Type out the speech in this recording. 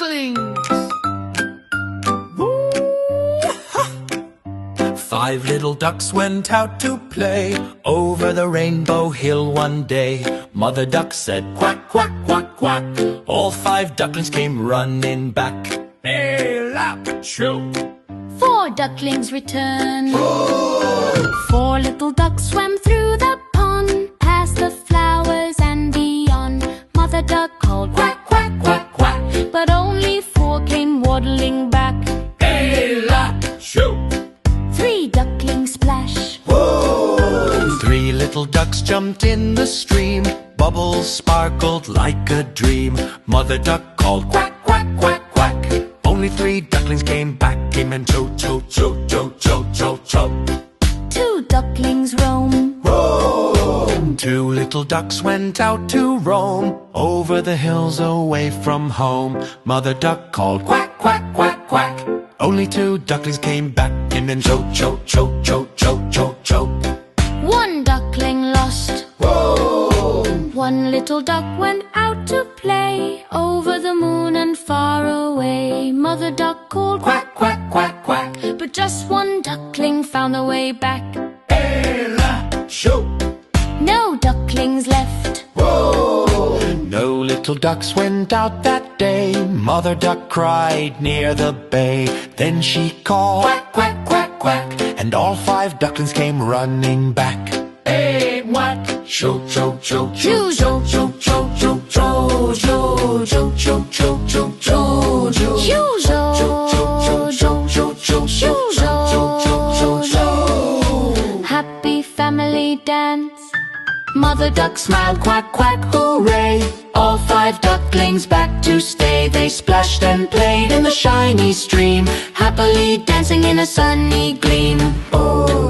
ducklings. 5 little ducks went out to play over the rainbow hill one day. Mother duck said quack, quack, quack, quack. All 5 ducklings came running back. Hey, lap, shoo. 4 ducklings returned. 4 little ducks swam through the pond, past the flowers and beyond. Mother duck called quack, quack, quack, quack, but only 4 came waddling back. Hey, lap, shoo. 3 ducklings splash. 3 little ducks jumped in the stream. Bubbles sparkled like a dream. Mother duck called quack, quack, quack, quack. Only 3 ducklings came back. Came and cho, cho, cho, cho, cho, cho, cho. 2 ducklings roam. 2 little ducks went out to roam over the hills away from home. Mother duck called quack, quack, quack, quack. Only 2 ducklings came back. Came and cho, cho, cho, cho, cho, cho, cho. 1 duckling lost. 1 little duck went out to play over the moon and far away. Mother duck called quack, quack, quack, quack, but just 1 duckling found the way back. Ella, shoo. No ducklings left. No little ducks went out that day. Mother duck cried near the bay. Then she called quack, quack, quack, quack, and all 5 ducklings came running back. Hey, what? Cho, cho, cho, cho, cho, cho, cho, cho, cho, cho, cho, cho, cho, cho, cho, cho. Happy family dance. Mother duck smiled, quack, quack, hooray. All 5 ducklings back to stay. They splashed and played in the shiny stream, happily dancing in a sunny gleam. Oh.